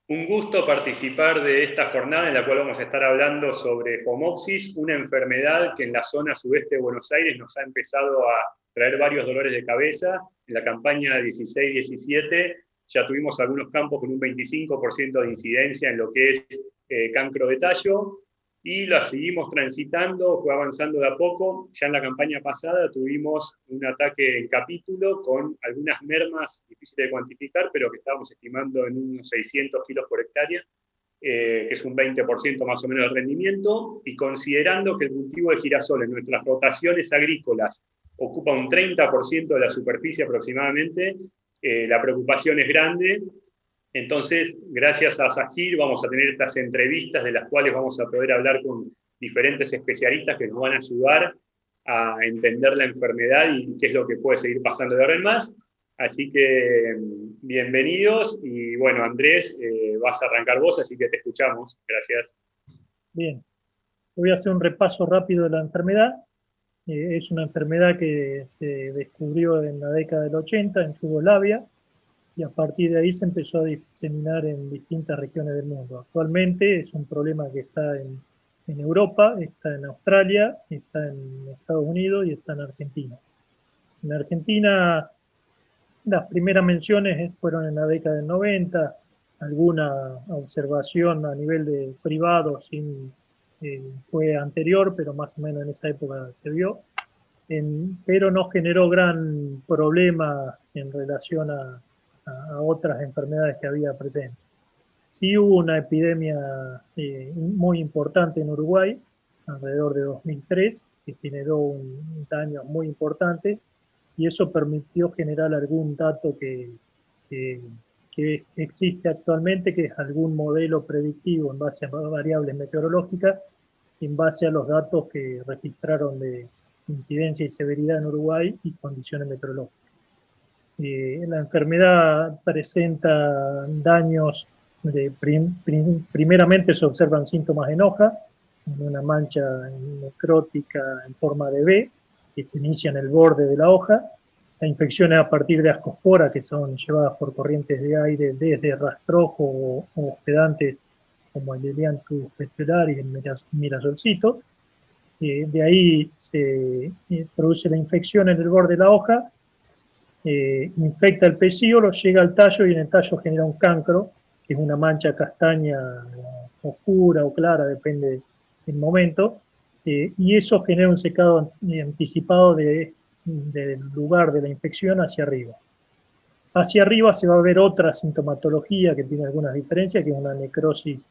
Un gusto participar de esta jornada en la cual vamos a estar hablando sobre Phomopsis, una enfermedad que en la zona sudeste de Buenos Aires nos ha empezado a traer varios dolores de cabeza. En la campaña 16-17 ya tuvimos algunos campos con un 25% de incidencia en lo que es cancro de tallo, y la seguimos transitando, fue avanzando de a poco. Ya en la campaña pasada tuvimos un ataque en capítulo con algunas mermas difíciles de cuantificar, pero que estábamos estimando en unos 600 kilos por hectárea, que es un 20% más o menos del rendimiento, y considerando que el cultivo de girasol en nuestras rotaciones agrícolas ocupa un 30% de la superficie aproximadamente, la preocupación es grande. Entonces, gracias a Sahir vamos a tener estas entrevistas de las cuales vamos a poder hablar con diferentes especialistas que nos van a ayudar a entender la enfermedad y qué es lo que puede seguir pasando de ahora en más. Así que bienvenidos, y bueno, Andrés, vas a arrancar vos, así que te escuchamos. Gracias. Bien, voy a hacer un repaso rápido de la enfermedad. Es una enfermedad que se descubrió en la década del 80 en Yugoslavia, y a partir de ahí se empezó a diseminar en distintas regiones del mundo. Actualmente es un problema que está en Europa, está en Australia, está en Estados Unidos y está en Argentina. En Argentina las primeras menciones fueron en la década del 90, alguna observación a nivel de privado fue anterior, pero más o menos en esa época se vio, pero no generó gran problema en relación a otras enfermedades que había presentes. Sí hubo una epidemia muy importante en Uruguay, alrededor de 2003, que generó un daño muy importante, y eso permitió generar algún dato que, que existe actualmente, que es algún modelo predictivo en base a variables meteorológicas, en base a los datos que registraron de incidencia y severidad en Uruguay y condiciones meteorológicas. La enfermedad presenta daños, primeramente se observan síntomas en hoja, en una mancha necrótica en forma de V, que se inicia en el borde de la hoja. La infección es a partir de ascospora, que son llevadas por corrientes de aire desde rastrojo o hospedantes como el Elianthus petularis y el mirasolcito. De ahí se produce la infección en el borde de la hoja, infecta el pecíolo, llega al tallo y en el tallo genera un cancro, que es una mancha castaña oscura o clara, depende del momento, y eso genera un secado anticipado del lugar de la infección hacia arriba. Hacia arriba se va a ver otra sintomatología que tiene algunas diferencias, que es una necrosis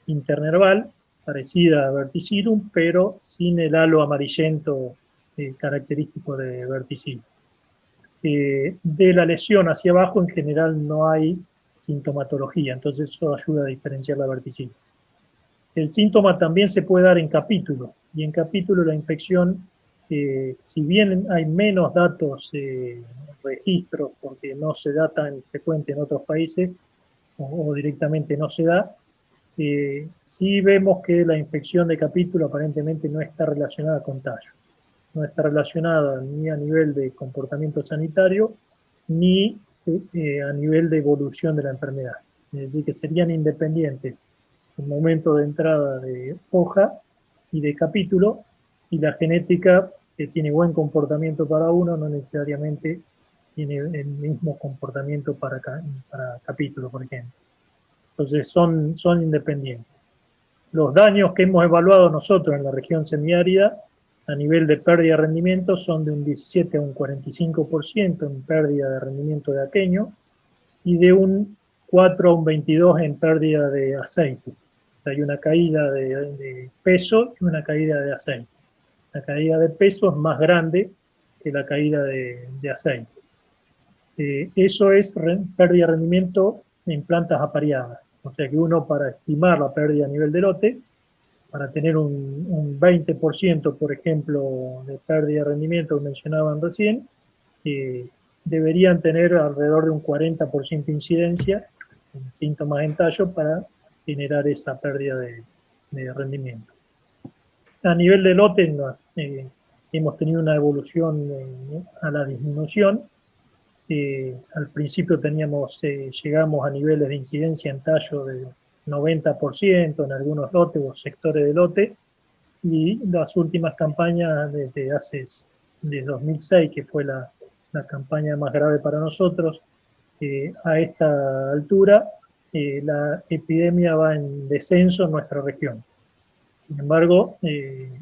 internerval, parecida a verticillum, pero sin el halo amarillento característico de verticillum. De la lesión hacia abajo en general no hay sintomatología, entonces eso ayuda a diferenciar la verticillum. El síntoma también se puede dar en capítulo, y en capítulo la infección, si bien hay menos datos, registros, porque no se da tan frecuente en otros países, o directamente no se da, sí vemos que la infección de capítulo aparentemente no está relacionada con tallo. No está relacionada ni a nivel de comportamiento sanitario, ni a nivel de evolución de la enfermedad. Es decir, que serían independientes el momento de entrada de hoja y de capítulo, y la genética, que tiene buen comportamiento para uno, no necesariamente tiene el mismo comportamiento para capítulo, por ejemplo. Entonces son independientes. Los daños que hemos evaluado nosotros en la región semiárida a nivel de pérdida de rendimiento son de un 17 a un 45% en pérdida de rendimiento de aqueño, y de un 4 a un 22 en pérdida de aceite. O sea, hay una caída de peso y una caída de aceite. La caída de peso es más grande que la caída de aceite. Eso es pérdida de rendimiento en plantas apareadas. O sea que uno, para estimar la pérdida a nivel de lote, para tener un 20%, por ejemplo, de pérdida de rendimiento que mencionaban recién, deberían tener alrededor de un 40% de incidencia en síntomas en tallo para generar esa pérdida de rendimiento. A nivel de lote hemos tenido una evolución a la disminución, Al principio llegamos a niveles de incidencia en tallo de 90% en algunos lotes o sectores de lote, y las últimas campañas desde 2006, que fue la campaña más grave para nosotros, a esta altura la epidemia va en descenso en nuestra región. Sin embargo,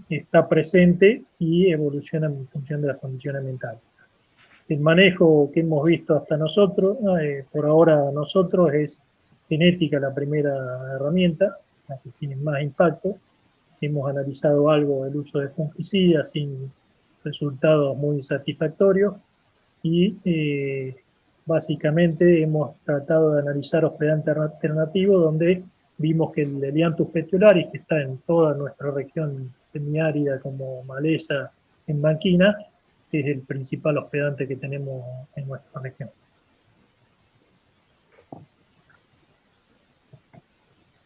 está presente y evoluciona en función de las condiciones ambientales. El manejo que hemos visto hasta nosotros, por ahora nosotros, es genética la primera herramienta, la que tiene más impacto. Hemos analizado algo el uso de fungicidas sin resultados muy satisfactorios y básicamente hemos tratado de analizar hospedante alternativo, donde vimos que el Elianthus petiolaris, que está en toda nuestra región semiárida como maleza en banquina, es el principal hospedante que tenemos en nuestra región.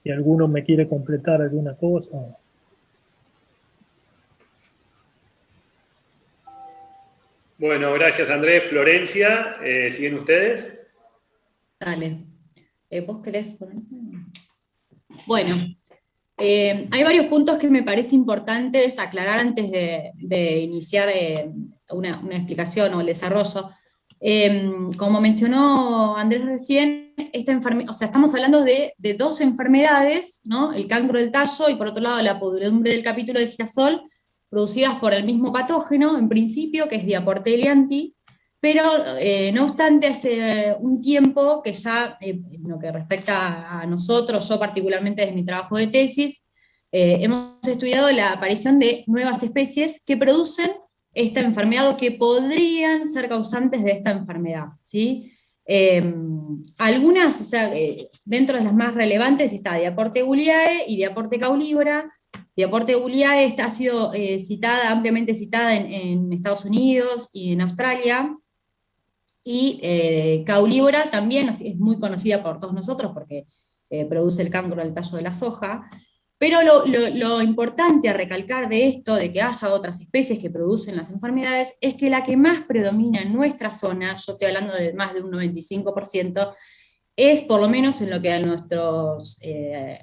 Si alguno me quiere completar alguna cosa. Bueno, gracias Andrés. Florencia, ¿siguen ustedes? Dale. ¿Vos querés poner? Bueno, hay varios puntos que me parece importantes aclarar antes de iniciar una explicación o el desarrollo. Como mencionó Andrés recién, o sea, estamos hablando de dos enfermedades, ¿no? El cancro del tallo y por otro lado la podredumbre del capítulo de girasol, producidas por el mismo patógeno, en principio, que es Diaporte elianthi, pero no obstante, hace un tiempo que ya, en lo que respecta a nosotros, yo particularmente desde mi trabajo de tesis, hemos estudiado la aparición de nuevas especies que producen esta enfermedad o que podrían ser causantes de esta enfermedad, ¿sí? Algunas, o sea, dentro de las más relevantes está Diaporte gulliae y Diaporte caulívora. Diaporte gulliae ha sido ampliamente citada en Estados Unidos y en Australia, y caulívora también es muy conocida por todos nosotros porque produce el cancro del tallo de la soja. Pero lo importante a recalcar de esto, de que haya otras especies que producen las enfermedades, es que la que más predomina en nuestra zona, yo estoy hablando de más de un 95%, es, por lo menos en lo que a nuestros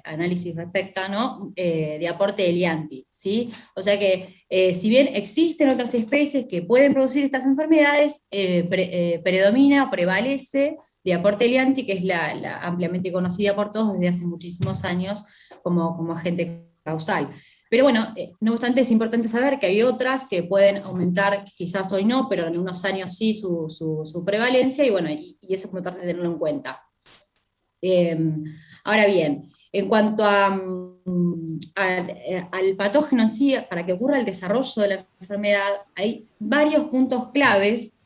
análisis respecta, ¿no? Diaporte elianthi, ¿sí? O sea que, si bien existen otras especies que pueden producir estas enfermedades, predomina o prevalece Diaporte elianthi, que es la ampliamente conocida por todos desde hace muchísimos años como agente causal. Pero bueno, no obstante es importante saber que hay otras que pueden aumentar, quizás hoy no, pero en unos años sí su prevalencia, y bueno, y eso es importante tenerlo en cuenta. Ahora bien, en cuanto al patógeno en sí, para que ocurra el desarrollo de la enfermedad, hay varios puntos claves.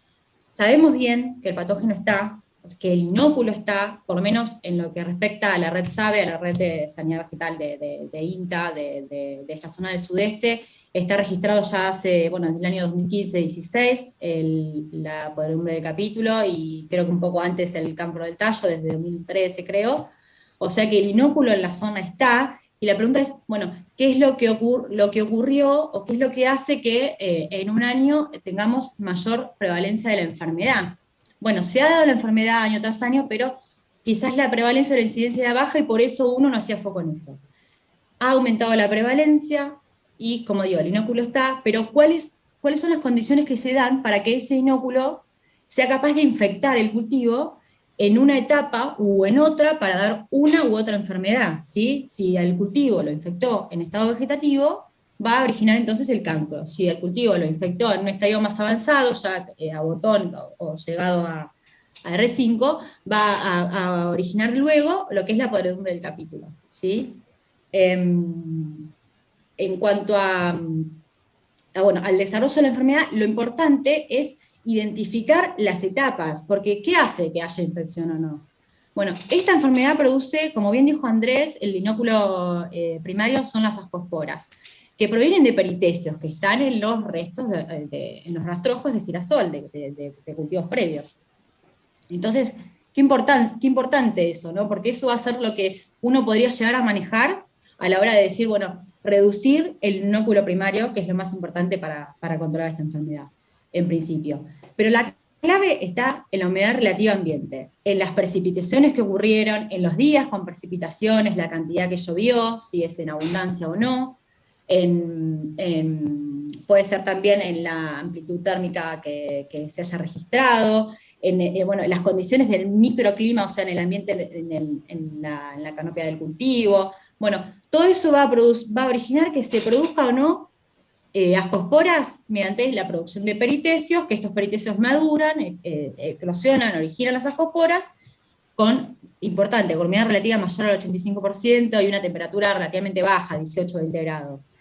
Sabemos bien que el patógeno está, que el inóculo está, por lo menos en lo que respecta a la red SABE, a la red de sanidad vegetal de INTA, de esta zona del sudeste, está registrado ya hace, bueno, desde el año 2015-16, la podredumbre del capítulo, y creo que un poco antes el cancro del tallo, desde 2013 creo. O sea que el inóculo en la zona está, y la pregunta es, bueno, ¿qué es lo que ocurrió o qué es lo que hace que en un año tengamos mayor prevalencia de la enfermedad? Bueno, se ha dado la enfermedad año tras año, pero quizás la prevalencia de la incidencia era baja y por eso uno no hacía foco en eso. Ha aumentado la prevalencia y, como digo, el inóculo está, pero ¿cuáles son las condiciones que se dan para que ese inóculo sea capaz de infectar el cultivo en una etapa u en otra para dar una u otra enfermedad? ¿Sí? Si el cultivo lo infectó en estado vegetativo, va a originar entonces el cancro. Si el cultivo lo infectó en un estadio más avanzado, ya a botón o llegado a R5, va a originar luego lo que es la podredumbre del capítulo, ¿sí? En cuanto bueno, al desarrollo de la enfermedad, lo importante es identificar las etapas, porque ¿qué hace que haya infección o no? Bueno, esta enfermedad produce, como bien dijo Andrés, el inóculo primario son las ascosporas, que provienen de peritecios, que están en los restos, en los rastrojos de girasol, de cultivos previos. Entonces, qué importante eso, ¿no? Porque eso va a ser lo que uno podría llegar a manejar a la hora de decir, bueno, reducir el inóculo primario, que es lo más importante para controlar esta enfermedad, en principio. Pero la clave está en la humedad relativa ambiente, en las precipitaciones que ocurrieron, en los días con precipitaciones, la cantidad que llovió, si es en abundancia o no, puede ser también en la amplitud térmica que se haya registrado, bueno, las condiciones del microclima, o sea, en el ambiente, en la canopia del cultivo. Bueno, todo eso va a originar que se produzca o no ascosporas mediante la producción de peritecios, que estos peritecios maduran, eclosionan, originan las ascosporas, importante, con humedad relativa mayor al 85% y una temperatura relativamente baja, 18-20 grados.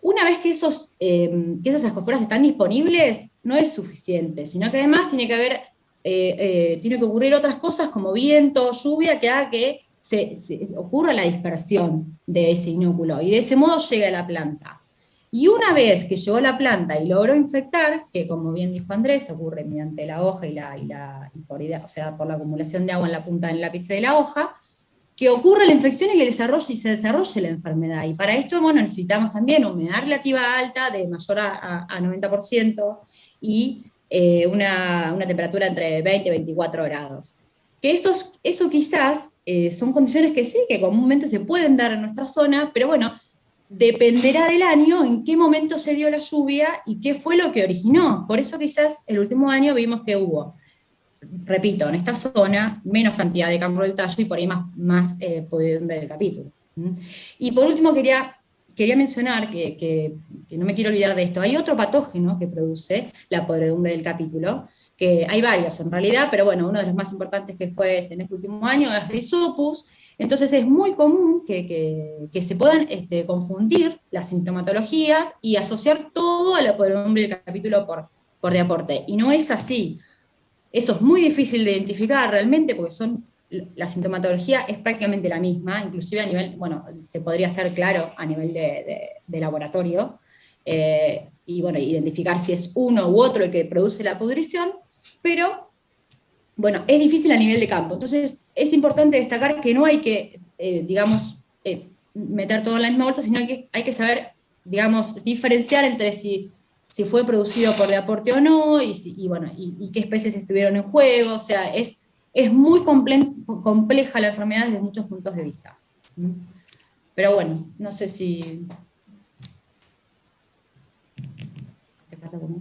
Una vez que esas ascosporas están disponibles, no es suficiente, sino que además tiene que ocurrir otras cosas como viento, lluvia, que haga que ocurra la dispersión de ese inóculo, y de ese modo llega a la planta. Y una vez que llegó a la planta y logró infectar, que como bien dijo Andrés, ocurre mediante la hoja o sea, por la acumulación de agua en la punta del ápice de la hoja, que ocurra la infección y se desarrolle la enfermedad. Y para esto, bueno, necesitamos también humedad relativa alta, de mayor a 90%, y una temperatura entre 20 y 24 grados. Que eso quizás son condiciones que sí, que comúnmente se pueden dar en nuestra zona, pero bueno, dependerá del año, en qué momento se dio la lluvia y qué fue lo que originó. Por eso quizás el último año vimos que hubo, repito, en esta zona, menos cantidad de cancro del tallo y por ahí más podredumbre del capítulo. Y por último quería mencionar que no me quiero olvidar de esto, hay otro patógeno que produce la podredumbre del capítulo, que hay varios en realidad, pero bueno, uno de los más importantes que fue en este último año es Rhizopus. Entonces es muy común que se puedan confundir las sintomatologías y asociar todo a la podredumbre del capítulo por de aporte, y no es así. Eso es muy difícil de identificar realmente porque la sintomatología es prácticamente la misma, inclusive a nivel, bueno, se podría hacer claro a nivel de laboratorio, y bueno, identificar si es uno u otro el que produce la pudrición, pero bueno, es difícil a nivel de campo. Entonces es importante destacar que no hay que, digamos, meter todo en la misma bolsa, sino que hay que saber, digamos, diferenciar entre si fue producido por deporte o no, bueno, y qué especies estuvieron en juego. O sea, es muy compleja la enfermedad desde muchos puntos de vista. Pero bueno, no sé si... ¿Te falta algo?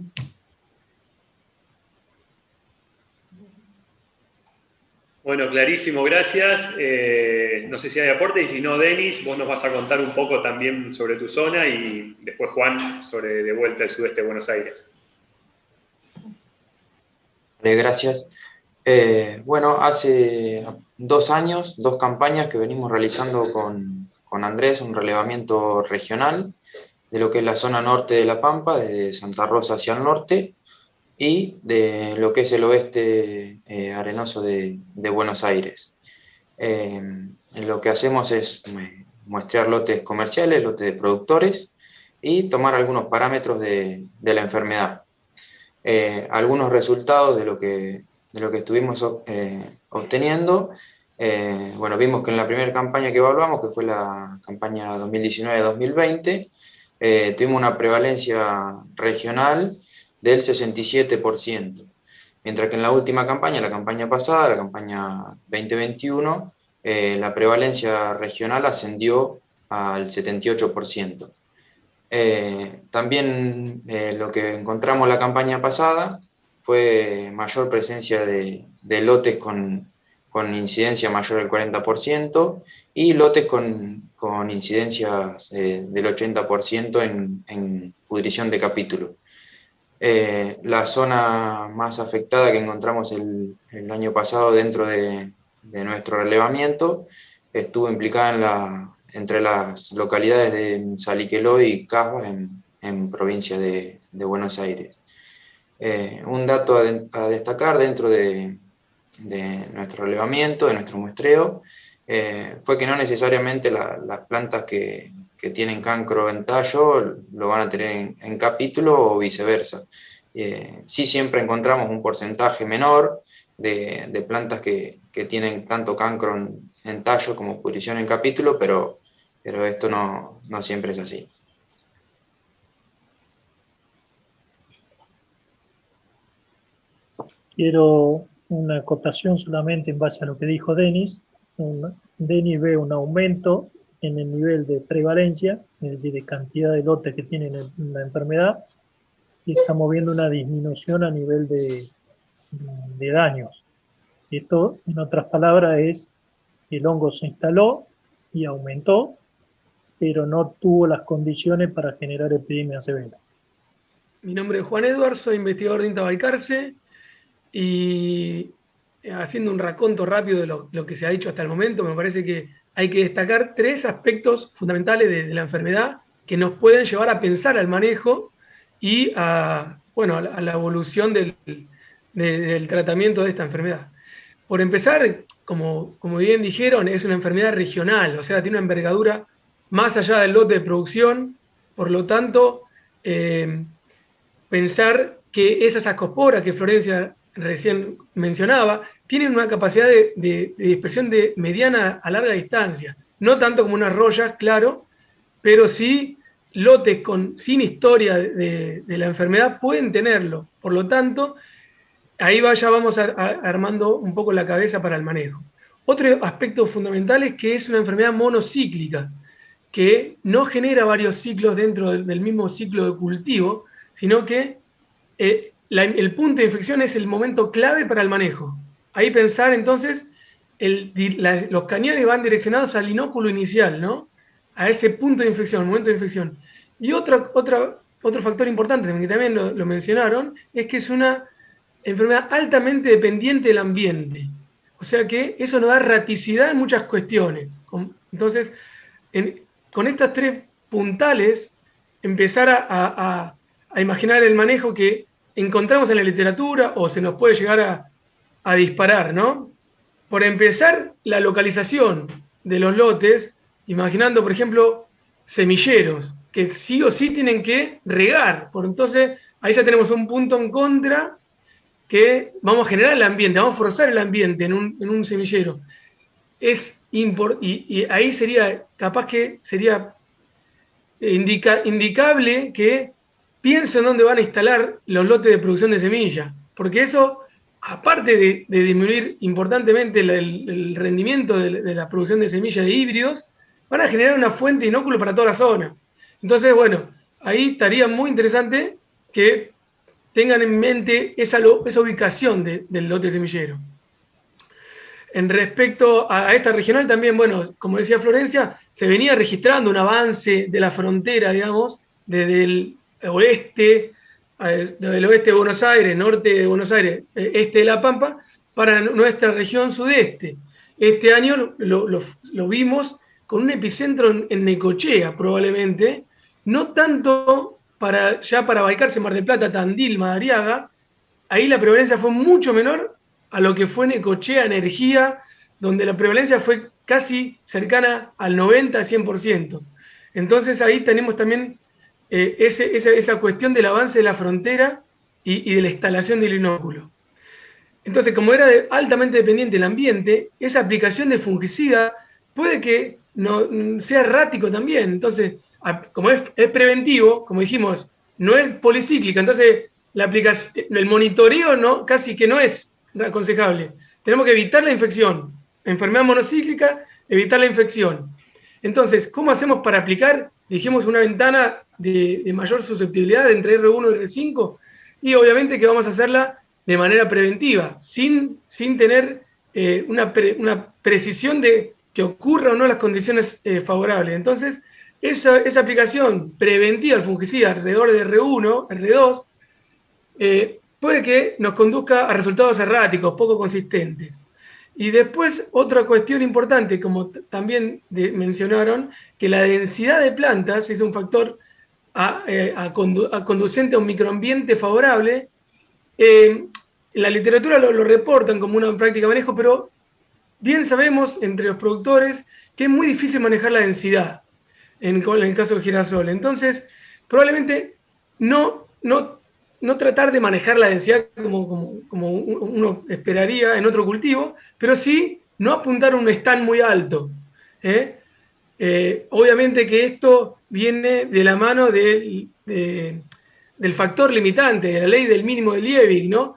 Bueno, clarísimo, gracias. No sé si hay aporte, y si no, Denis, vos nos vas a contar un poco también sobre tu zona, y después Juan sobre de vuelta el sudeste de Buenos Aires. Gracias. Bueno, hace 2 años, 2 campañas que venimos realizando con Andrés, un relevamiento regional de lo que es la zona norte de La Pampa, desde Santa Rosa hacia el norte, y de lo que es el oeste arenoso de Buenos Aires. Lo que hacemos es muestrear lotes comerciales, lotes de productores, y tomar algunos parámetros de la enfermedad. Algunos resultados de lo que estuvimos obteniendo. Bueno, vimos que en la primera campaña que evaluamos, que fue la campaña 2019-2020, tuvimos una prevalencia regional del 67%, mientras que en la última campaña, la campaña pasada, la campaña 2021, la prevalencia regional ascendió al 78%. También lo que encontramos la campaña pasada fue mayor presencia de lotes con incidencia mayor al 40%, y lotes con incidencias del 80% en pudrición de capítulo. La zona más afectada que encontramos el año pasado dentro de nuestro relevamiento estuvo implicada entre las localidades de Saliqueló y Casbah, en provincia de Buenos Aires. Un dato a destacar dentro de nuestro relevamiento, de nuestro muestreo, fue que no necesariamente las plantas que tienen cancro en tallo lo van a tener en capítulo o viceversa. Sí, siempre encontramos un porcentaje menor de plantas que tienen tanto cancro en tallo como pudrición en capítulo, pero esto no siempre es así. Quiero una acotación solamente en base a lo que dijo Denis. Denis ve un aumento en el nivel de prevalencia, es decir, de cantidad de lotes que tienen la enfermedad, y estamos viendo una disminución a nivel de daños. Esto, en otras palabras, es que el hongo se instaló y aumentó, pero no tuvo las condiciones para generar epidemia severa. Mi nombre es Juan Eduardo, soy investigador de INTA Balcarce, y haciendo un raconto rápido de lo que se ha dicho hasta el momento, me parece que hay que destacar 3 aspectos fundamentales de la enfermedad que nos pueden llevar a pensar al manejo y a la evolución del tratamiento de esta enfermedad. Por empezar, como bien dijeron, es una enfermedad regional, o sea, tiene una envergadura más allá del lote de producción, por lo tanto, pensar que esas ascosporas que Florencia recién mencionaba tienen una capacidad de dispersión de mediana a larga distancia, no tanto como unas rollas, claro, pero sí lotes sin historia de la enfermedad pueden tenerlo. Por lo tanto, ahí ya vamos armando un poco la cabeza para el manejo. Otro aspecto fundamental es que es una enfermedad monocíclica, que no genera varios ciclos dentro del mismo ciclo de cultivo, sino que el punto de infección es el momento clave para el manejo. Ahí pensar entonces, los cañones van direccionados al inóculo inicial, ¿no? A ese punto de infección, momento de infección. Y otro factor importante, que también lo mencionaron, es que es una enfermedad altamente dependiente del ambiente. O sea que eso nos da erraticidad en muchas cuestiones. Entonces, con estas 3 puntales, empezar a imaginar el manejo que encontramos en la literatura o se nos puede llegar a disparar, ¿no? Por empezar, la localización de los lotes, imaginando, por ejemplo, semilleros, que sí o sí tienen que regar. Entonces, ahí ya tenemos un punto en contra que vamos a generar el ambiente, vamos a forzar el ambiente en un semillero. Y ahí sería, capaz que sería indicable que piensen dónde van a instalar los lotes de producción de semilla, porque eso, aparte de disminuir importantemente el rendimiento de la producción de semillas de híbridos, van a generar una fuente de inóculo para toda la zona. Entonces, bueno, ahí estaría muy interesante que tengan en mente esa ubicación del lote semillero. En respecto a esta regional también, bueno, como decía Florencia, se venía registrando un avance de la frontera, digamos, desde el oeste, del oeste de Buenos Aires, norte de Buenos Aires, este de La Pampa, para nuestra región sudeste. Este año lo vimos con un epicentro en Necochea, probablemente, no tanto para Balcarce, Mar del Plata, Tandil, Madariaga. Ahí la prevalencia fue mucho menor a lo que fue Necochea, Energía, donde la prevalencia fue casi cercana al 90-100%. Entonces ahí tenemos también esa cuestión del avance de la frontera y de la instalación del inóculo. Entonces, como era altamente dependiente del ambiente, esa aplicación de fungicida puede que no sea errático también. Entonces, como es preventivo, como dijimos, no es policíclica, entonces el monitoreo casi que no es aconsejable. Tenemos que evitar la infección. Enfermedad monocíclica, evitar la infección. Entonces, ¿cómo hacemos para aplicar? Dijimos una ventana de mayor susceptibilidad entre R1 y R5, y obviamente que vamos a hacerla de manera preventiva, sin tener una precisión de que ocurra o no las condiciones favorables. Entonces, esa aplicación preventiva del fungicida alrededor de R1, R2, puede que nos conduzca a resultados erráticos, poco consistentes. Y después, otra cuestión importante, como también mencionaron, que la densidad de plantas es un factor conducente a un microambiente favorable. En la literatura lo reportan como una práctica de manejo, pero bien sabemos entre los productores que es muy difícil manejar la densidad en el caso del girasol. Entonces, probablemente no tratar de manejar la densidad como uno esperaría en otro cultivo, pero sí no apuntar a un stand muy alto. Obviamente que esto viene de la mano del factor limitante, de la ley del mínimo de Liebig, ¿no?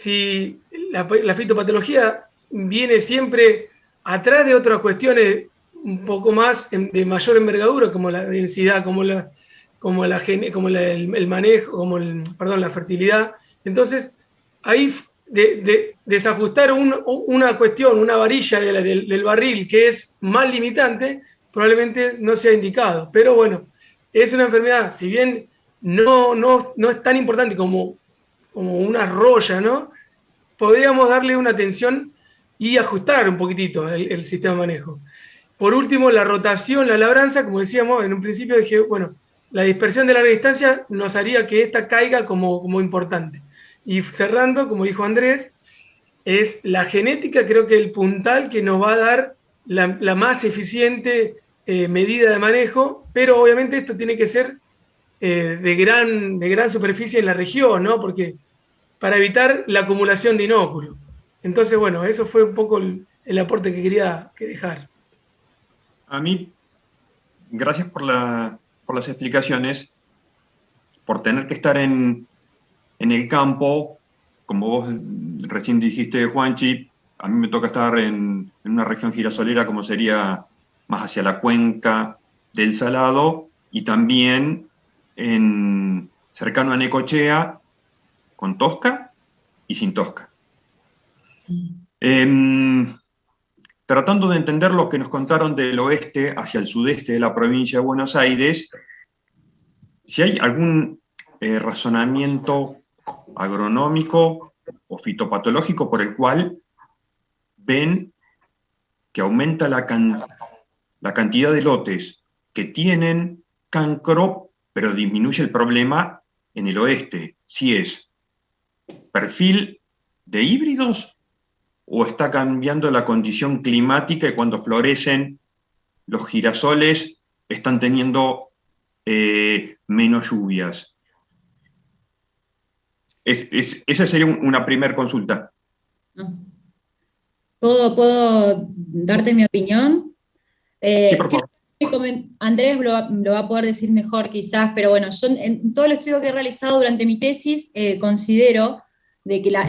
si la fitopatología viene siempre atrás de otras cuestiones un poco más de mayor envergadura, como la densidad, como el manejo, perdón, la fertilidad. Entonces, ahí desajustar una cuestión, una varilla del barril que es más limitante, probablemente no sea indicado. Pero bueno, es una enfermedad, si bien no es tan importante como una roya, ¿no? Podríamos darle una atención y ajustar un poquitito el sistema de manejo. Por último, la rotación, la labranza, como decíamos en un principio, dije, bueno, la dispersión de larga distancia nos haría que esta caiga como importante. Y cerrando, como dijo Andrés, es la genética, creo que el puntal que nos va a dar la más eficiente medida de manejo, pero obviamente esto tiene que ser de gran superficie en la región, ¿no? Porque para evitar la acumulación de inóculo. Entonces, bueno, eso fue un poco el aporte que quería dejar. A mí, gracias por las explicaciones, por tener que estar en el campo, como vos recién dijiste, Juanchi, a mí me toca estar en una región girasolera como sería más hacia la cuenca del Salado, y también cercano a Necochea, con tosca y sin tosca. Sí. Tratando de entender lo que nos contaron del oeste hacia el sudeste de la provincia de Buenos Aires, si hay algún razonamiento agronómico o fitopatológico por el cual ven que aumenta la cantidad de lotes que tienen cancro, pero disminuye el problema en el oeste, si es perfil de híbridos o está cambiando la condición climática y cuando florecen los girasoles están teniendo menos lluvias. Esa sería una primera consulta. ¿Puedo darte mi opinión? Sí, por favor. Andrés lo va a poder decir mejor quizás, pero bueno, yo en todo el estudio que he realizado durante mi tesis considero de que la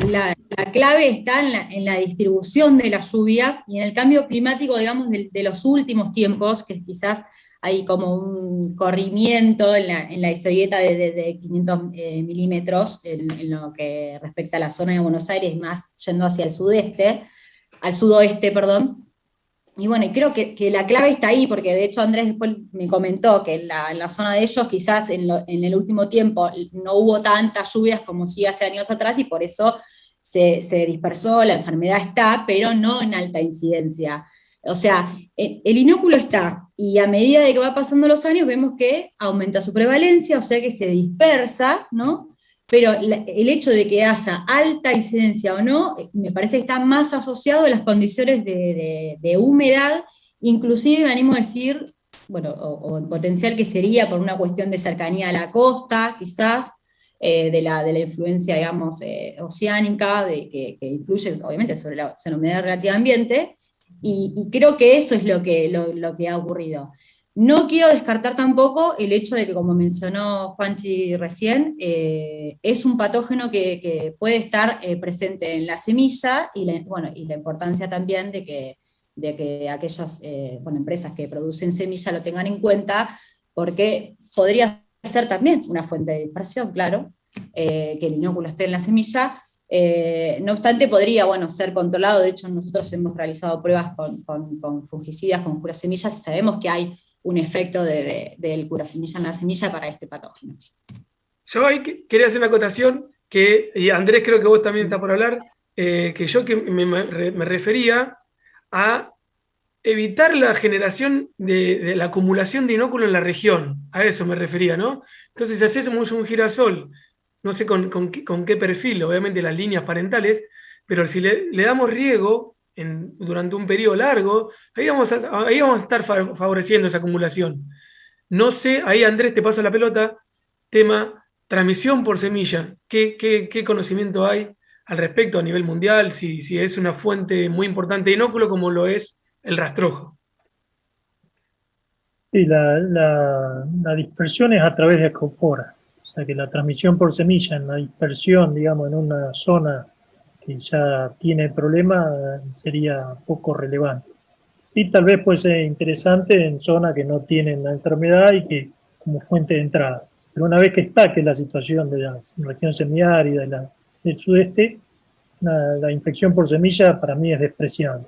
clave está en la distribución de las lluvias y en el cambio climático, digamos, de los últimos tiempos, que quizás hay como un corrimiento en la isogueta de 500 milímetros en lo que respecta a la zona de Buenos Aires, más yendo hacia el sudoeste, perdón. Y bueno, y creo que la clave está ahí, porque de hecho Andrés después me comentó que en la zona de ellos quizás en el último tiempo no hubo tantas lluvias como sí hace años atrás, y por eso se dispersó, la enfermedad está, pero no en alta incidencia. O sea, el inóculo está, y a medida de que va pasando los años vemos que aumenta su prevalencia, o sea que se dispersa, ¿no? Pero el hecho de que haya alta incidencia o no, me parece que está más asociado a las condiciones de humedad, inclusive me animo a decir, bueno, o en potencial que sería por una cuestión de cercanía a la costa, quizás, de la influencia, digamos, oceánica, que influye obviamente sobre la humedad relativa ambiente, y creo que eso es lo que ha ocurrido. No quiero descartar tampoco el hecho de que, como mencionó Juanchi recién, es un patógeno que puede estar presente en la semilla, y la importancia también de que aquellas empresas que producen semilla lo tengan en cuenta, porque podría ser también una fuente de dispersión, claro, que el inóculo esté en la semilla. No obstante, podría ser controlado. De hecho, nosotros hemos realizado pruebas con fungicidas, con curasemillas, y sabemos que hay un efecto del curasemilla en la semilla para este patógeno. Yo ahí quería hacer una acotación, y Andrés, creo que vos también estás por hablar, que me refería a evitar la generación de la acumulación de inóculo en la región. A eso me refería, ¿no? Entonces, si hacemos un girasol, no sé con qué perfil, obviamente las líneas parentales, pero si le damos riego durante un periodo largo, ahí vamos a estar favoreciendo esa acumulación. No sé, ahí Andrés, te paso la pelota, tema transmisión por semilla. ¿Qué conocimiento hay al respecto a nivel mundial? Si es una fuente muy importante de inóculo como lo es el rastrojo. Sí, la dispersión es a través de ascospora. O sea que la transmisión por semilla en la dispersión, digamos, en una zona que ya tiene el problema sería poco relevante. Sí, tal vez puede ser interesante en zonas que no tienen la enfermedad y que como fuente de entrada. Pero una vez que está, que es la situación de la región semiárida del sudeste, la infección por semilla para mí es despreciable.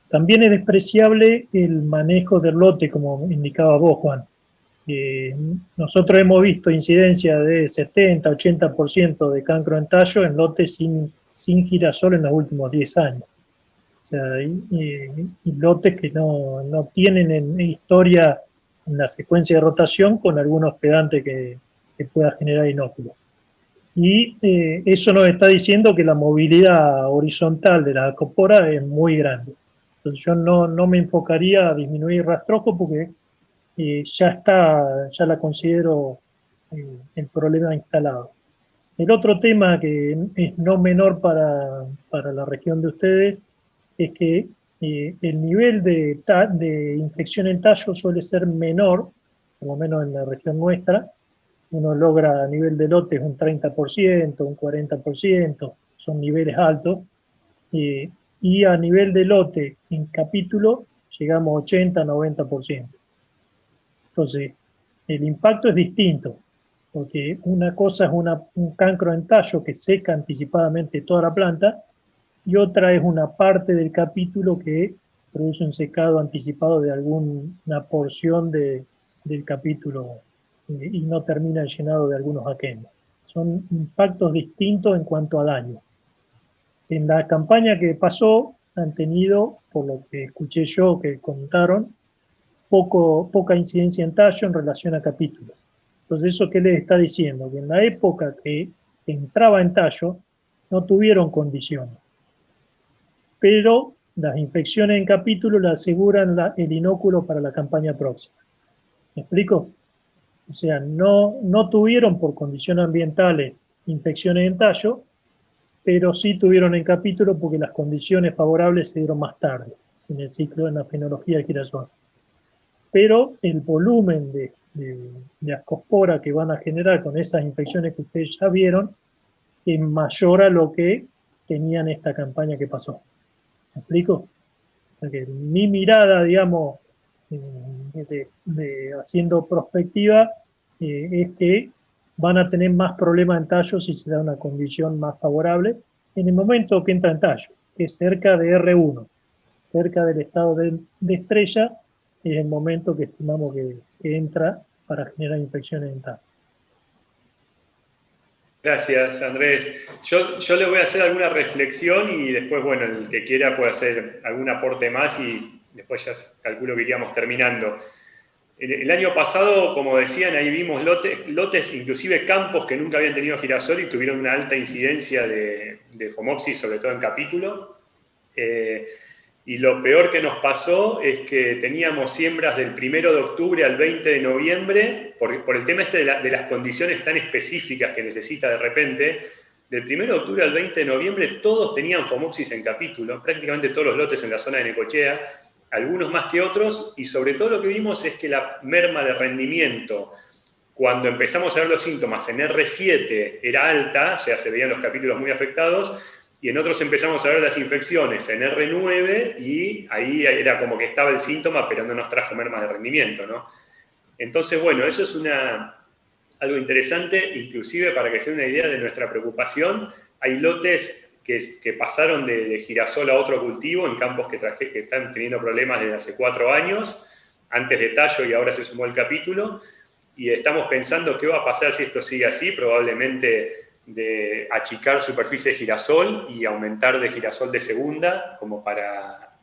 También es despreciable el manejo del lote, como indicaba vos, Juan. Nosotros hemos visto incidencia de 70-80% de cancro en tallo en lotes sin girasol en los últimos 10 años. O sea, y lotes que no tienen en historia en la secuencia de rotación con algún hospedante que pueda generar inóculos. Y eso nos está diciendo que la movilidad horizontal de la acopora es muy grande. Entonces yo no me enfocaría a disminuir rastrojo porque ya la considero el problema instalado. El otro tema que es no menor para la región de ustedes es que el nivel de infección en tallo suele ser menor, por lo menos en la región nuestra. Uno logra a nivel de lotes un 30%, un 40%, son niveles altos, y a nivel de lote en capítulo llegamos a 80-90%. Entonces, el impacto es distinto, porque una cosa es un cancro en tallo que seca anticipadamente toda la planta, y otra es una parte del capítulo que produce un secado anticipado de alguna porción del capítulo y no termina llenado de algunos aquenios. Son impactos distintos en cuanto a daño. En la campaña que pasó han tenido, por lo que escuché yo que contaron, poca incidencia en tallo en relación a capítulos. Entonces, ¿eso qué les está diciendo? Que en la época que entraba en tallo no tuvieron condiciones. Pero las infecciones en capítulo le aseguran el inóculo para la campaña próxima. ¿Me explico? O sea, no tuvieron por condiciones ambientales infecciones en tallo, pero sí tuvieron en capítulo porque las condiciones favorables se dieron más tarde en el ciclo de la fenología de girasol. Pero el volumen de ascospora que van a generar con esas infecciones que ustedes ya vieron es mayor a lo que tenían esta campaña que pasó. ¿Me explico? O sea que mi mirada, digamos, haciendo prospectiva, es que van a tener más problemas en tallo si se da una condición más favorable en el momento que entra en tallo, que es cerca de R1, cerca del estado de estrella, es el momento que estimamos que entra para generar infecciones en tallo. Gracias, Andrés. Yo le voy a hacer alguna reflexión y después, bueno, el que quiera puede hacer algún aporte más y después ya calculo que iríamos terminando. El año pasado, como decían, ahí vimos lotes, inclusive campos que nunca habían tenido girasol y tuvieron una alta incidencia de Phomopsis, sobre todo en capítulo. Y lo peor que nos pasó es que teníamos siembras del 1 de octubre al 20 de noviembre, por el tema este de las condiciones tan específicas que necesita de repente, del 1 de octubre al 20 de noviembre todos tenían Phomopsis en capítulo, prácticamente todos los lotes en la zona de Necochea, algunos más que otros, y sobre todo lo que vimos es que la merma de rendimiento, cuando empezamos a ver los síntomas en R7 era alta, o sea, se veían los capítulos muy afectados, y en otros empezamos a ver las infecciones en R9 y ahí era como que estaba el síntoma, pero no nos trajo merma de rendimiento, ¿no? Entonces, bueno, eso es algo interesante, inclusive para que se den una idea de nuestra preocupación. Hay lotes que pasaron de girasol a otro cultivo en campos que están teniendo problemas desde hace 4 años, antes de tallo y ahora se sumó el capítulo, y estamos pensando qué va a pasar si esto sigue así, probablemente de achicar superficie de girasol y aumentar de girasol de segunda, como para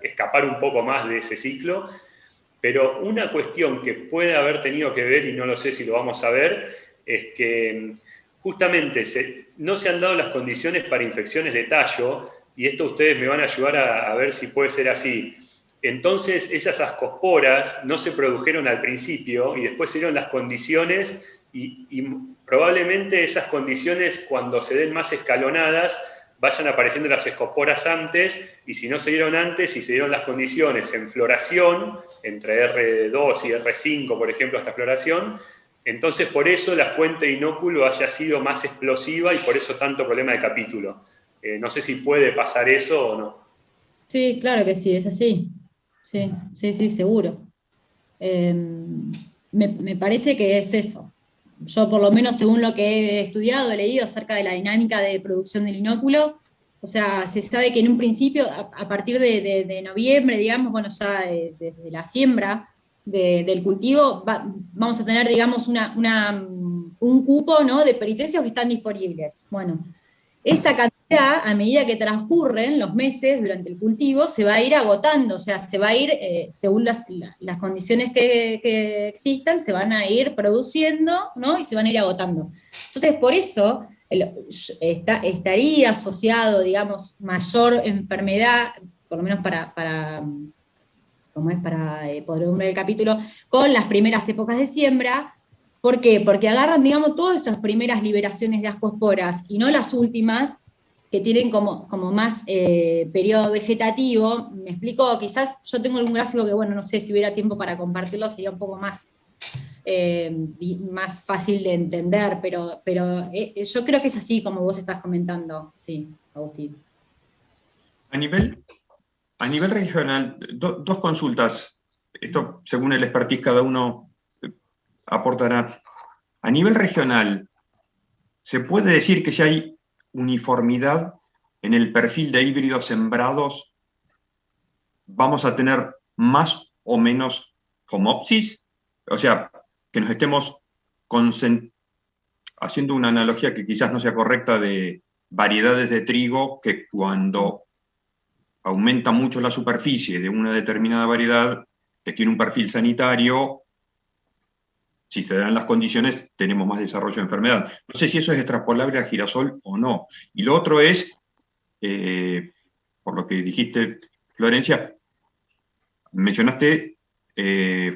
escapar un poco más de ese ciclo. Pero una cuestión que puede haber tenido que ver, y no lo sé si lo vamos a ver, es que justamente no se han dado las condiciones para infecciones de tallo, y esto ustedes me van a ayudar a ver si puede ser así. Entonces, esas ascosporas no se produjeron al principio, y después se dieron las condiciones, y probablemente esas condiciones, cuando se den más escalonadas, vayan apareciendo las ascosporas antes, y si no se dieron antes, si se dieron las condiciones en floración, entre R2 y R5, por ejemplo, hasta floración, entonces por eso la fuente de inóculo haya sido más explosiva y por eso tanto problema de capítulo. No sé si puede pasar eso o no. Sí, claro que sí, es así. Sí, sí, sí, seguro. Eh, me parece que es eso. Yo, por lo menos, según lo que he estudiado, he leído acerca de la dinámica de producción del inóculo, o sea, se sabe que en un principio, a partir de noviembre, digamos, bueno, ya desde la siembra del cultivo, vamos a tener, digamos, un cupo, ¿no?, de peritecios que están disponibles. Bueno, esa cantidad, a medida que transcurren los meses durante el cultivo, se va a ir agotando, o sea, se va a ir, según las condiciones que existan, se van a ir produciendo, ¿no?, y se van a ir agotando. Entonces, por eso estaría asociado, digamos, mayor enfermedad, por lo menos como es para podredumbre del capítulo, con las primeras épocas de siembra. ¿Por qué? Porque agarran, digamos, todas esas primeras liberaciones de ascosporas y no las últimas, que tienen como más periodo vegetativo. Me explico, quizás yo tengo algún gráfico que, bueno, no sé si hubiera tiempo para compartirlo, sería un poco más fácil de entender, pero yo creo que es así como vos estás comentando, sí, Agustín. A nivel regional, dos consultas. Esto, según el expertise, cada uno aportará. A nivel regional, ¿se puede decir que ya hay uniformidad en el perfil de híbridos sembrados? ¿Vamos a tener más o menos Phomopsis? O sea, que nos estemos haciendo una analogía que quizás no sea correcta de variedades de trigo que cuando aumenta mucho la superficie de una determinada variedad que tiene un perfil sanitario, si se dan las condiciones, tenemos más desarrollo de enfermedad. No sé si eso es extrapolable a girasol o no. Y lo otro es, por lo que dijiste, Florencia, mencionaste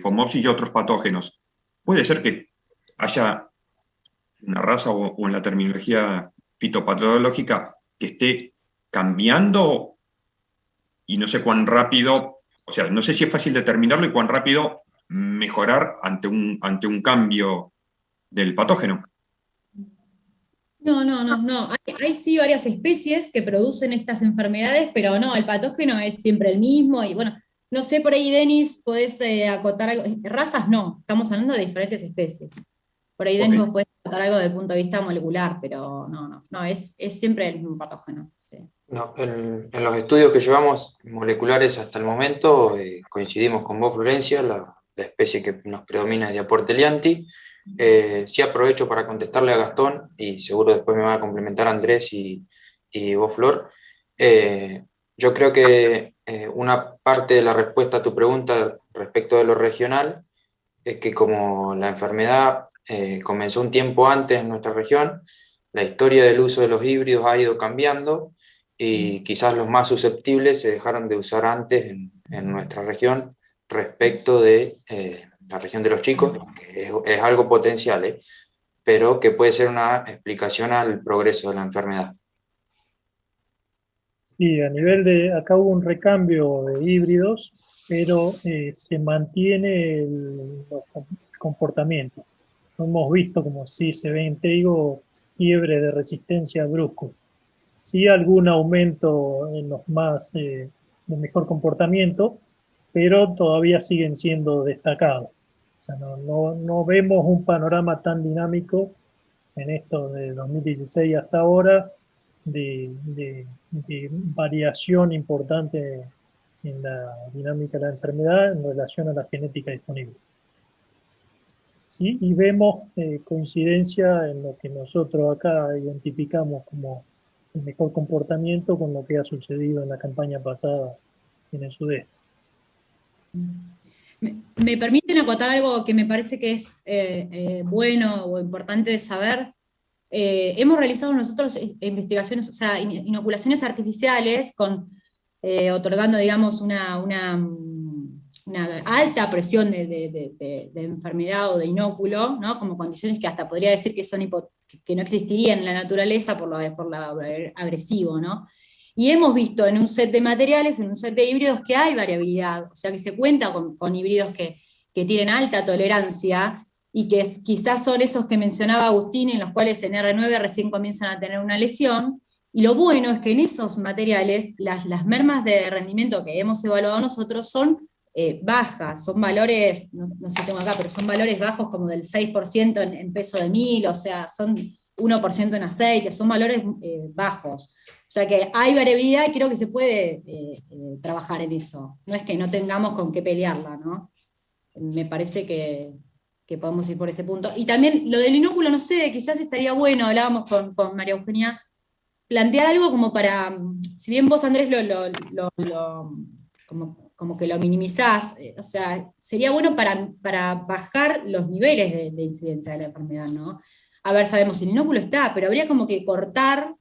Phomopsis y otros patógenos. ¿Puede ser que haya una raza o en la terminología fitopatológica que esté cambiando y no sé cuán rápido, o sea, no sé si es fácil determinarlo y cuán rápido mejorar ante un cambio del patógeno? No. Hay sí varias especies que producen estas enfermedades, pero no, el patógeno es siempre el mismo. Y bueno, no sé, por ahí, Denis, podés acotar algo. Razas no, estamos hablando de diferentes especies. Por ahí, Denis, Ok. vos podés acotar algo desde el punto de vista molecular, pero no, es siempre el mismo patógeno. Sí. No, en los estudios que llevamos moleculares hasta el momento, coincidimos con vos, Florencia, la especie que nos predomina es Diaportelianti. Sí aprovecho para contestarle a Gastón, y seguro después me va a complementar Andrés y vos, Flor. Yo creo que una parte de la respuesta a tu pregunta respecto de lo regional es que como la enfermedad comenzó un tiempo antes en nuestra región, la historia del uso de los híbridos ha ido cambiando y quizás los más susceptibles se dejaron de usar antes en nuestra región respecto de la región de los chicos, que es algo potencial, pero que puede ser una explicación al progreso de la enfermedad. Sí, a nivel acá hubo un recambio de híbridos, pero se mantiene los comportamientos. No hemos visto, como sí se ve en trigo, fiebre de resistencia brusco. Sí, algún aumento en los más de mejor comportamiento, pero todavía siguen siendo destacados. O sea, no vemos un panorama tan dinámico en esto de 2016 hasta ahora, de variación importante en la dinámica de la enfermedad en relación a la genética disponible. Sí, y vemos coincidencia en lo que nosotros acá identificamos como el mejor comportamiento con lo que ha sucedido en la campaña pasada en el sudeste. ¿Me permiten acotar algo que me parece que es bueno o importante de saber? Hemos realizado nosotros investigaciones, o sea, inoculaciones artificiales otorgando, digamos, una alta presión de enfermedad o de inóculo, ¿no? Como condiciones que hasta podría decir que no existirían en la naturaleza por lo agresivo, ¿no? Y hemos visto en un set de materiales, en un set de híbridos, que hay variabilidad, o sea que se cuenta con híbridos que tienen alta tolerancia, y que quizás son esos que mencionaba Agustín, en los cuales en R9 recién comienzan a tener una lesión. Y lo bueno es que en esos materiales las mermas de rendimiento que hemos evaluado nosotros son bajas, son valores, no sé si tengo acá, pero son valores bajos como del 6% en peso de 1000, o sea, son 1% en aceite, son valores bajos. O sea que hay variabilidad y creo que se puede trabajar en eso. No es que no tengamos con qué pelearla, ¿no? Me parece que podemos ir por ese punto. Y también lo del inóculo, no sé, quizás estaría bueno, hablábamos con María Eugenia, plantear algo como para, si bien vos, Andrés, como que lo minimizás, o sea, sería bueno para bajar los niveles de incidencia de la enfermedad, ¿no? A ver, sabemos, el inóculo está, pero habría como que cortar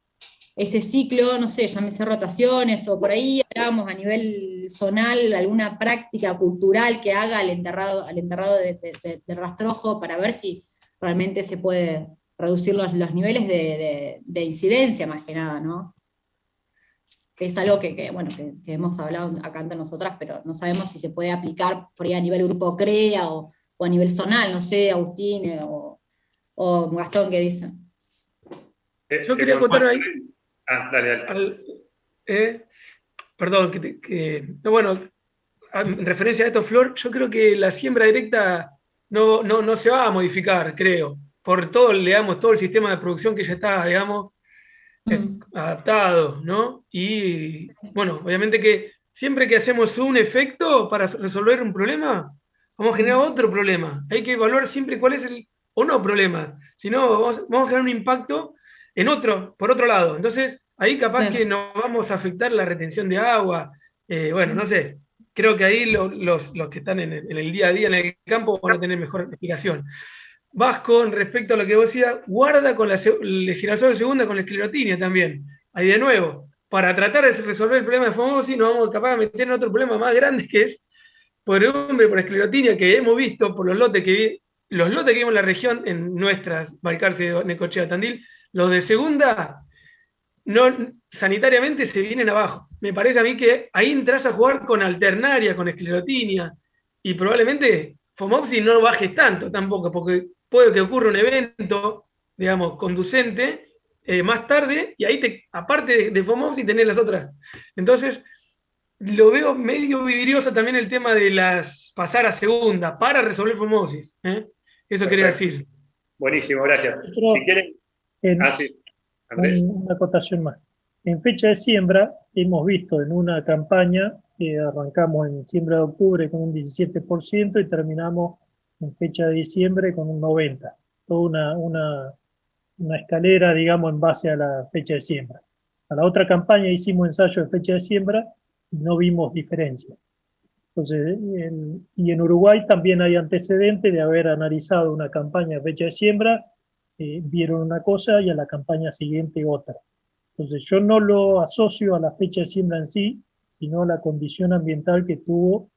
ese ciclo, no sé, llámese rotaciones, o por ahí hablábamos a nivel zonal, alguna práctica cultural que haga al enterrado de rastrojo para ver si realmente se puede reducir los niveles de incidencia, más que nada, ¿no? Que es algo bueno, que hemos hablado acá entre nosotras, pero no sabemos si se puede aplicar por ahí a nivel grupo CREA o a nivel zonal, no sé, Agustín o Gastón, ¿qué dicen? Yo quería contar ahí. Dale. Perdón, no, bueno, en referencia a esto, Flor, yo creo que la siembra directa no se va a modificar, creo, por todo, digamos, todo el sistema de producción que ya está, digamos, adaptado, ¿no? Y, bueno, obviamente que siempre que hacemos un efecto para resolver un problema, vamos a generar otro problema. Hay que evaluar siempre cuál es o no problema, sino vamos a generar un impacto por otro lado. Entonces, ahí capaz que nos vamos a afectar la retención de agua, bueno, no sé, creo que ahí los que están en el día a día en el campo van a tener mejor explicación. Vasco, respecto a lo que vos decías, guarda con el girasol de segunda con la esclerotinia también. Ahí de nuevo, para tratar de resolver el problema de Fomosi, nos vamos capaz de meter en otro problema más grande que es por esclerotinia, que hemos visto por los lotes que vimos en la región, en nuestras, Balcarce, Necochea, Tandil, los de segunda sanitariamente se vienen abajo. Me parece a mí que ahí entras a jugar con alternaria, con esclerotinia, y probablemente Fomopsis no bajes tanto tampoco, porque puede que ocurra un evento, digamos, conducente más tarde, y ahí aparte de Fomopsis tenés las otras. Entonces, lo veo medio vidrioso también el tema de pasar a segunda para resolver Fomopsis. Eso Perfecto. Quería decir. Buenísimo, gracias. Si quieren... sí. Andrés. Una acotación más. En fecha de siembra, hemos visto en una campaña que arrancamos en siembra de octubre con un 17% y terminamos en fecha de diciembre con un 90%. Toda una escalera, digamos, en base a la fecha de siembra. A la otra campaña hicimos ensayo de fecha de siembra y no vimos diferencia. Entonces, y en Uruguay también hay antecedentes de haber analizado una campaña de fecha de siembra, vieron una cosa y a la campaña siguiente otra. Entonces yo no lo asocio a la fecha de siembra en sí, sino a la condición ambiental que tuvo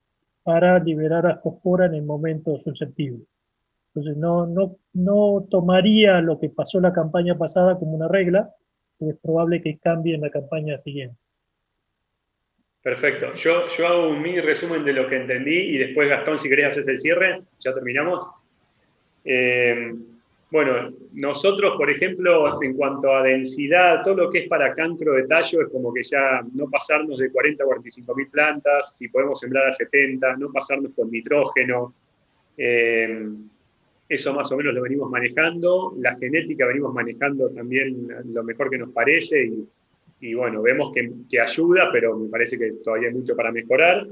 para liberar ascospora en el momento susceptible. Entonces no tomaría lo que pasó la campaña pasada como una regla, porque es probable que cambie en la campaña siguiente. Perfecto. Yo hago un mini resumen de lo que entendí y después, Gastón, si querés haces el cierre, ya terminamos. Bueno, nosotros, por ejemplo, en cuanto a densidad, todo lo que es para cancro de tallo es como que ya no pasarnos de 40 a 45 mil plantas, si podemos sembrar a 70, no pasarnos con nitrógeno. Eso más o menos lo venimos manejando. La genética venimos manejando también lo mejor que nos parece y bueno, vemos que ayuda, pero me parece que todavía hay mucho para mejorar.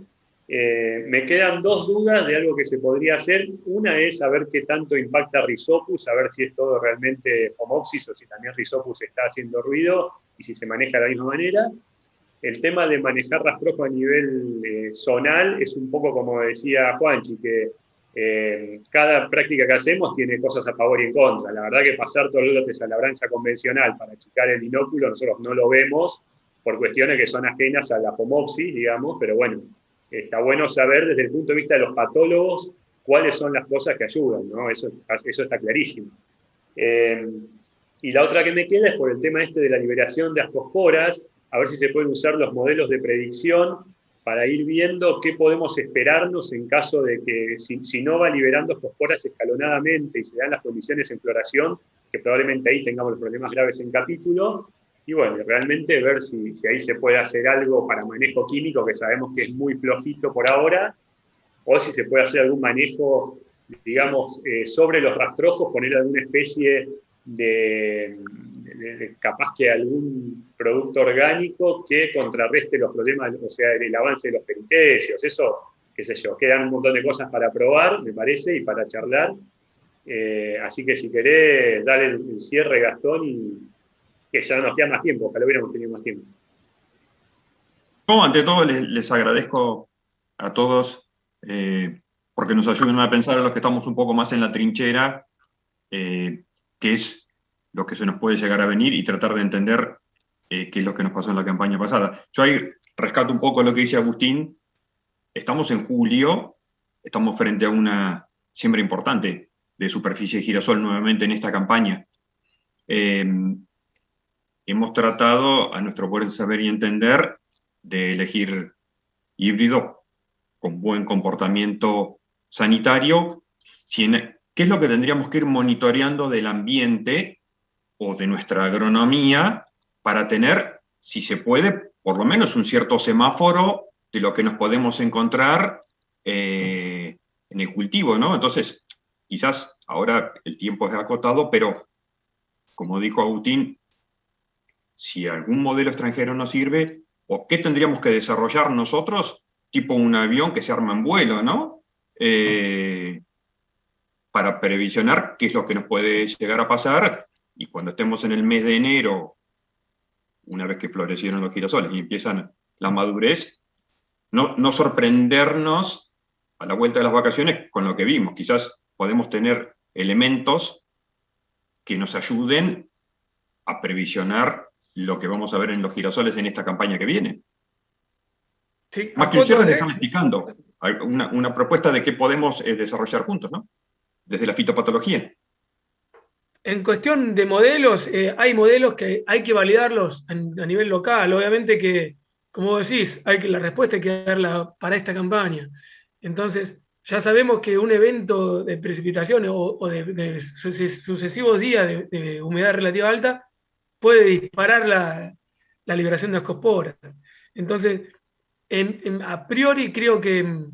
Me quedan dos dudas de algo que se podría hacer. Una es saber qué tanto impacta Rhizopus, saber si es todo realmente Fomopsis o si también Rhizopus está haciendo ruido y si se maneja de la misma manera. El tema de manejar rastrojo a nivel zonal es un poco como decía Juanchi, que cada práctica que hacemos tiene cosas a favor y en contra. La verdad que pasar todos los lotes a labranza convencional para achicar el inóculo, nosotros no lo vemos por cuestiones que son ajenas a la Fomopsis, digamos, pero bueno, está bueno saber desde el punto de vista de los patólogos cuáles son las cosas que ayudan, ¿no? Eso está clarísimo. Y la otra que me queda es por el tema este de la liberación de ascosporas, a ver si se pueden usar los modelos de predicción para ir viendo qué podemos esperarnos en caso de que, si no va liberando fosforas escalonadamente y se dan las condiciones en floración, que probablemente ahí tengamos los problemas graves en capítulo, y bueno, realmente ver si ahí se puede hacer algo para manejo químico, que sabemos que es muy flojito por ahora, o si se puede hacer algún manejo, digamos, sobre los rastrojos, poner alguna especie de capaz que algún producto orgánico que contrarreste los problemas, o sea, el avance de los peripecios, eso, qué sé yo, quedan un montón de cosas para probar, me parece, y para charlar. Así que si querés, dale el cierre, Gastón, y que ya no nos queda más tiempo, ojalá hubiéramos tenido más tiempo. No, ante todo les agradezco a todos porque nos ayudan a pensar a los que estamos un poco más en la trinchera, qué es lo que se nos puede llegar a venir y tratar de entender qué es lo que nos pasó en la campaña pasada. Yo ahí rescato un poco lo que dice Agustín. Estamos en julio, estamos frente a una siembra importante de superficie de girasol nuevamente en esta campaña. Hemos tratado, a nuestro buen saber y entender, de elegir híbrido con buen comportamiento sanitario. ¿Qué es lo que tendríamos que ir monitoreando del ambiente o de nuestra agronomía para tener, si se puede, por lo menos un cierto semáforo de lo que nos podemos encontrar en el cultivo, ¿no? Entonces, quizás ahora el tiempo es acotado, pero como dijo Agustín, si algún modelo extranjero nos sirve, ¿o qué tendríamos que desarrollar nosotros? Tipo un avión que se arma en vuelo, ¿no? Para previsionar qué es lo que nos puede llegar a pasar, y cuando estemos en el mes de enero, una vez que florecieron los girasoles y empiezan la madurez, no sorprendernos a la vuelta de las vacaciones con lo que vimos. Quizás podemos tener elementos que nos ayuden a previsionar lo que vamos a ver en los girasoles en esta campaña que viene. Sí, Más que un cierre, déjame explicando una propuesta de qué podemos desarrollar juntos, ¿no? Desde la fitopatología. En cuestión de modelos, hay modelos que hay que validarlos a nivel local. Obviamente que, como decís, la respuesta hay que darla para esta campaña. Entonces, ya sabemos que un evento de precipitaciones o de sucesivos días de humedad relativa alta puede disparar la liberación de ascosporas. Entonces, a priori creo que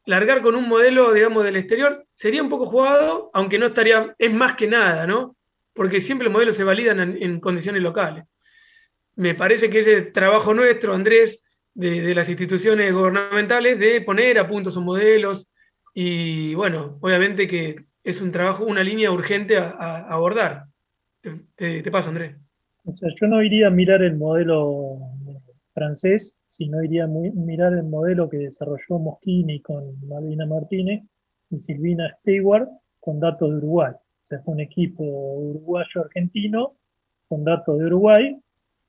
largar con un modelo, digamos, del exterior sería un poco jugado, aunque no estaría, es más que nada, ¿no? Porque siempre los modelos se validan en condiciones locales. Me parece que ese trabajo nuestro, Andrés, de las instituciones gubernamentales, de poner a punto esos modelos, y bueno, obviamente que es un trabajo, una línea urgente a abordar. Te paso, Andrés. O sea, yo no iría a mirar el modelo francés, sino iría a mirar el modelo que desarrolló Moschini con Malvina Martínez y Silvina Stewart con datos de Uruguay. O sea, fue un equipo uruguayo-argentino con datos de Uruguay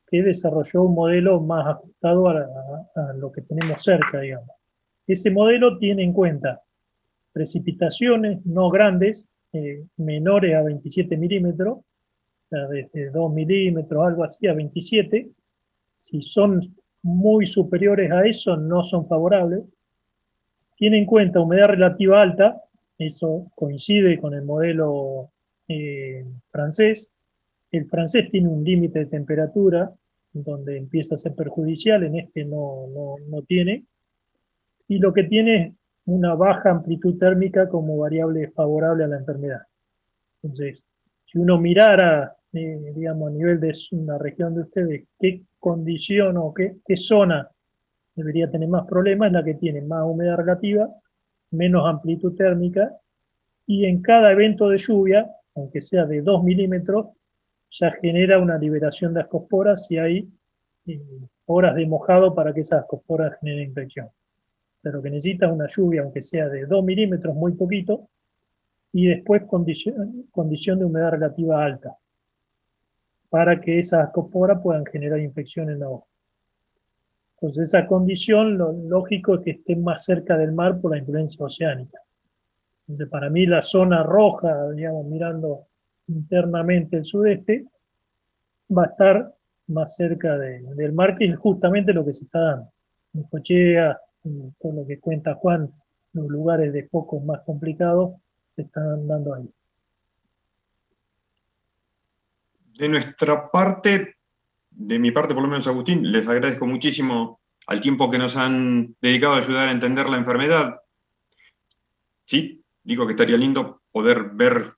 que desarrolló un modelo más ajustado a lo que tenemos cerca, digamos. Ese modelo tiene en cuenta precipitaciones no grandes, menores a 27 milímetros, o sea, desde 2 milímetros, algo así, a 27. Si son muy superiores a eso, no son favorables. Tiene en cuenta humedad relativa alta, eso coincide con el modelo francés. El francés tiene un límite de temperatura donde empieza a ser perjudicial, en este no tiene. Y lo que tiene es una baja amplitud térmica como variable favorable a la enfermedad. Entonces, si uno mirara, digamos, a nivel de una región de ustedes, qué condición o qué zona debería tener más problemas, es la que tiene más humedad relativa, menos amplitud térmica, y en cada evento de lluvia, aunque sea de 2 milímetros, ya genera una liberación de ascosporas si hay horas de mojado para que esas ascosporas generen infección. O sea, lo que necesita es una lluvia, aunque sea de 2 milímetros, muy poquito, y después condición de humedad relativa alta, para que esas ascosporas puedan generar infección en la hoja. Entonces, esa condición, lo lógico es que esté más cerca del mar por la influencia oceánica. Entonces, para mí, la zona roja, digamos, mirando internamente el sudeste, va a estar más cerca del mar, que es justamente lo que se está dando. Necochea, todo lo que cuenta Juan, los lugares de focos más complicados se están dando ahí. De nuestra parte, de mi parte por lo menos, Agustín, les agradezco muchísimo al tiempo que nos han dedicado a ayudar a entender la enfermedad. Sí, digo que estaría lindo poder ver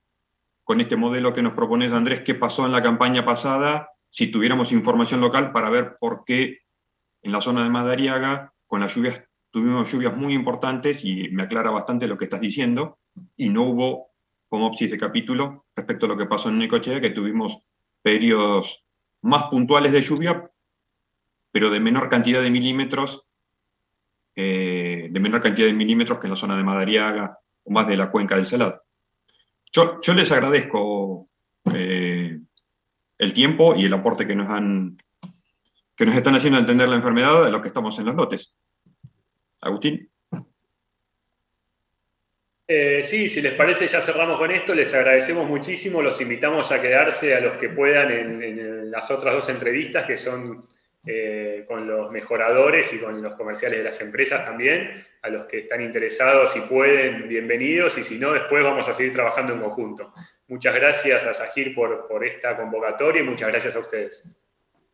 con este modelo que nos propones, Andrés, qué pasó en la campaña pasada, si tuviéramos información local para ver por qué en la zona de Madariaga, con las lluvias, tuvimos lluvias muy importantes, y me aclara bastante lo que estás diciendo, y no hubo Phomopsis de capítulo respecto a lo que pasó en Necochea, que tuvimos periodos más puntuales de lluvia, pero de menor cantidad de milímetros, que en la zona de Madariaga o más de la cuenca del Salado. Yo les agradezco el tiempo y el aporte que nos están haciendo entender la enfermedad de los que estamos en los lotes. Agustín. Sí, si les parece, ya cerramos con esto. Les agradecemos muchísimo. Los invitamos a quedarse a los que puedan en las otras dos entrevistas, que son con los mejoradores y con los comerciales de las empresas también. A los que están interesados y pueden, bienvenidos. Y si no, después vamos a seguir trabajando en conjunto. Muchas gracias a Sahir por esta convocatoria y muchas gracias a ustedes.